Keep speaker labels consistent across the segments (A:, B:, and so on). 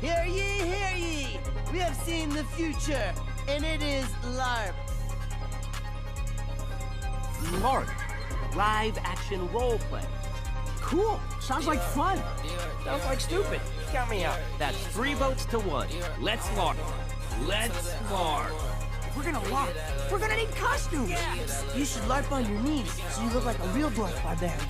A: Hear ye, hear ye! We have seen the future, and it is LARP.
B: LARP, live action roleplay.
C: Cool. Sounds like fun. Sounds like stupid. Count me out.
B: That's 3 votes to 1. Let's LARP. Let's LARP.
C: We're gonna LARP. We're gonna need costumes.
A: You should LARP on your knees so you look like a real dwarf barbarian.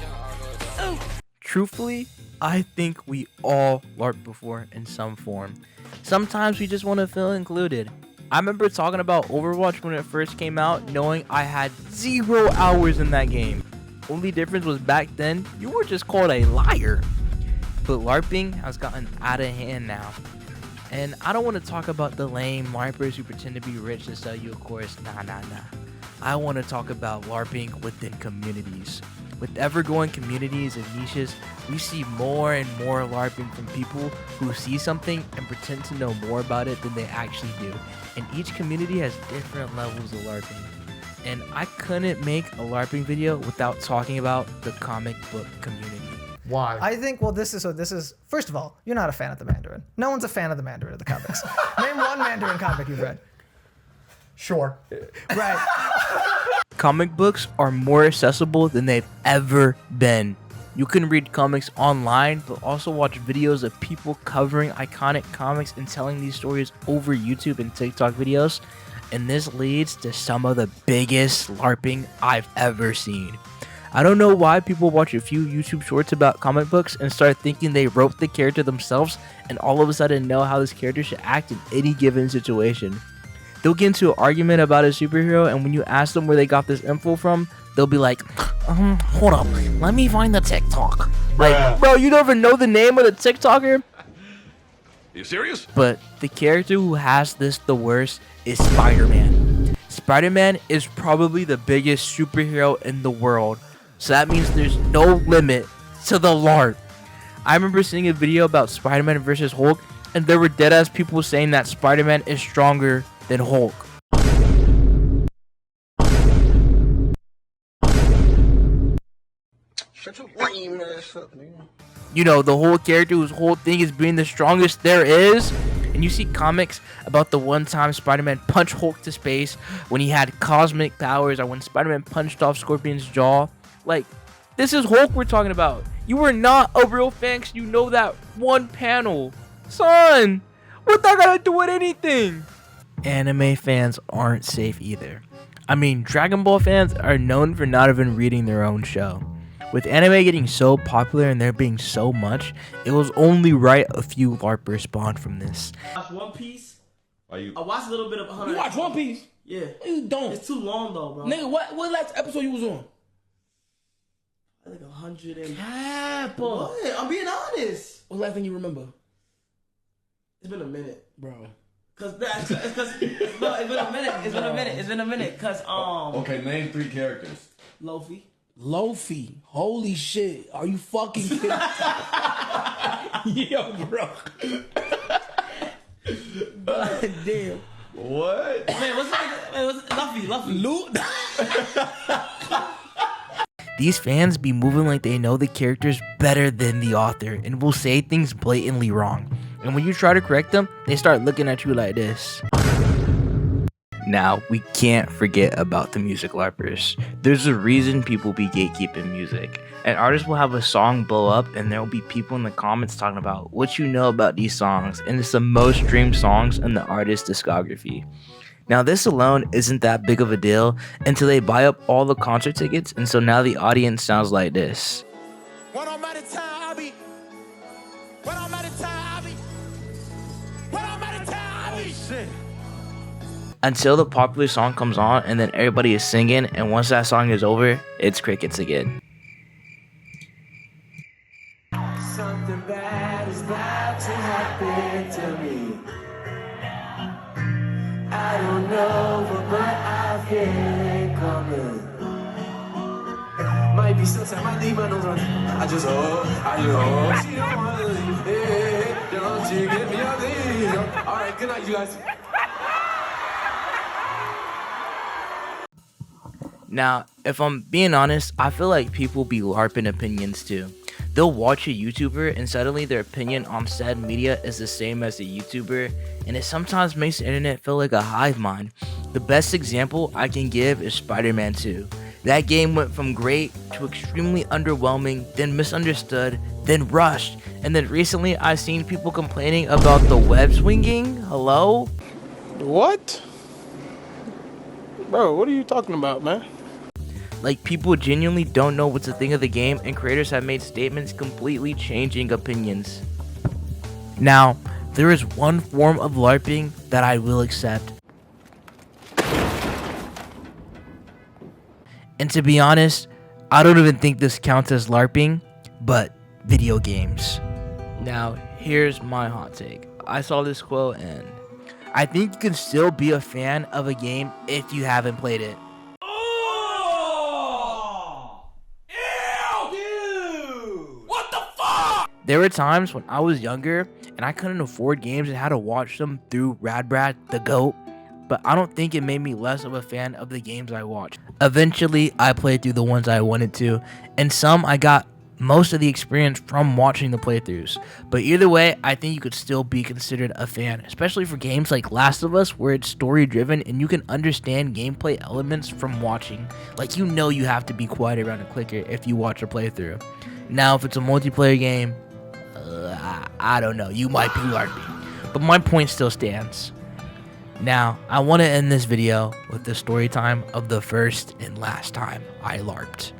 A: Oh!
D: Truthfully, I think we all LARPed before in some form. Sometimes we just want to feel included. I remember talking about Overwatch when it first came out, knowing I had 0 hours in that game. Only difference was back then, you were just called a liar. But LARPing has gotten out of hand now. And I don't want to talk about the lame LARPers who pretend to be rich and sell you a course. Nah. I want to talk about LARPing within communities. With ever-growing communities and niches, we see more and more LARPing from people who see something and pretend to know more about it than they actually do. And each community has different levels of LARPing. And I couldn't make a LARPing video without talking about the comic book community.
E: Why?
F: I think, well, this is, first of all, you're not a fan of the Mandarin. No one's a fan of the Mandarin of the comics. Name one Mandarin comic you've read.
E: Sure.
F: Right.
D: Comic books are more accessible than they've ever been. You can read comics online, but also watch videos of people covering iconic comics and telling these stories over YouTube and TikTok videos. And this leads to some of the biggest LARPing I've ever seen. I don't know why people watch a few YouTube shorts about comic books and start thinking they wrote the character themselves and all of a sudden know how this character should act in any given situation. They'll get into an argument about a superhero, and when you ask them where they got this info from, they'll be like, hold up, let me find the TikTok. Like, bro, you don't even know the name of the TikToker?
G: You serious?
D: But the character who has this the worst is Spider-Man. Spider-Man is probably the biggest superhero in the world, so that means there's no limit to the LARP. I remember seeing a video about Spider-Man versus Hulk, and there were deadass people saying that Spider-Man is stronger than Hulk.
E: Shut your lame ass up, nigga.
D: You know, the whole character whose whole thing is being the strongest there is. And you see comics about the one time Spider-Man punched Hulk to space when he had cosmic powers, or when Spider-Man punched off Scorpion's jaw. Like, this is Hulk we're talking about. You are not a real fan 'cause you know that one panel. Son, what that gotta do with anything? Anime fans aren't safe either. I mean, Dragon Ball fans are known for not even reading their own show. With anime getting so popular and there being so much, it was only right a few LARPers spawned from this.
H: Watch One Piece.
G: Are you?
H: I watched a little bit of 100.
C: You watch One Piece?
H: Yeah.
C: You don't.
H: It's too long though, bro.
C: Nigga, what last episode you was on?
H: I think 100 and.
C: Kappa.
H: What? I'm being honest.
C: What's the last thing you remember?
H: It's been a minute,
C: Bro.
H: no, it's been a minute. Cause
G: Okay, name 3 characters.
H: Luffy.
C: Lofi. Holy shit. Are you fucking kidding? Yo, bro. God damn.
G: What?
H: Man, what's Luffy?
C: Loot.
D: These fans be moving like they know the characters better than the author and will say things blatantly wrong. And when you try to correct them, they start looking at you like this. Now, we can't forget about the music LARPers. There's a reason people be gatekeeping music. An artist will have a song blow up and there will be people in the comments talking about what you know about these songs, and it's the most streamed songs in the artist's discography. Now, this alone isn't that big of a deal until they buy up all the concert tickets, and so now the audience sounds like this. Until the popular song comes on and then everybody is singing, and once that song is over, it's crickets again.
A: Something bad is about to happen to me. I don't know, but I feel it coming. Might be sometime I leave my nose on. I just hope. She don't wanna leave. Hey, don't you get me out there. Alright, good night, you guys.
D: Now, if I'm being honest, I feel like people be LARPing opinions too. They'll watch a YouTuber and suddenly their opinion on said media is the same as the YouTuber, and it sometimes makes the internet feel like a hive mind. The best example I can give is Spider-Man 2. That game went from great to extremely underwhelming, then misunderstood, then rushed, and then recently I've seen people complaining about the web swinging. Hello?
I: What? Bro, what are you talking about, man?
D: Like, people genuinely don't know what's the thing of the game, and creators have made statements completely changing opinions. Now, there is one form of LARPing that I will accept. And to be honest, I don't even think this counts as LARPing, but video games. Now, here's my hot take. I saw this quote and I think you can still be a fan of a game if you haven't played it. There were times when I was younger and I couldn't afford games and had to watch them through Radbrad the GOAT, but I don't think it made me less of a fan of the games I watched. Eventually, I played through the ones I wanted to, and some I got most of the experience from watching the playthroughs. But either way, I think you could still be considered a fan, especially for games like Last of Us where it's story driven and you can understand gameplay elements from watching. Like, you know you have to be quiet around a clicker if you watch a playthrough. Now, if it's a multiplayer game, I don't know, you might be LARPing, but my point still stands. Now, I want to end this video with the story time of the first and last time I LARPed.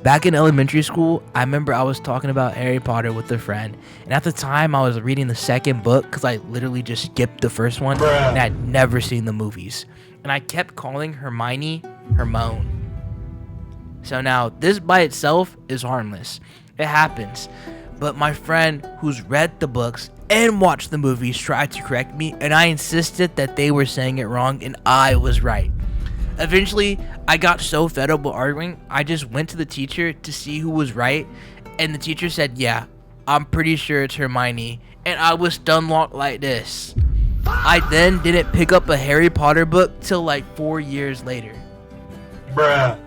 D: Back in elementary school, I remember I was talking about Harry Potter with a friend, and at the time I was reading the second book because I literally just skipped the first one and I'd never seen the movies, and I kept calling Hermione Hermione. So now, this by itself is harmless. It happens. But my friend who's read the books and watched the movies tried to correct me, and I insisted that they were saying it wrong and I was right. Eventually, I got so fed up with arguing, I just went to the teacher to see who was right, and the teacher said, yeah, I'm pretty sure it's Hermione, and I was stunlocked like this. I then didn't pick up a Harry Potter book till like 4 years later.
E: Bruh.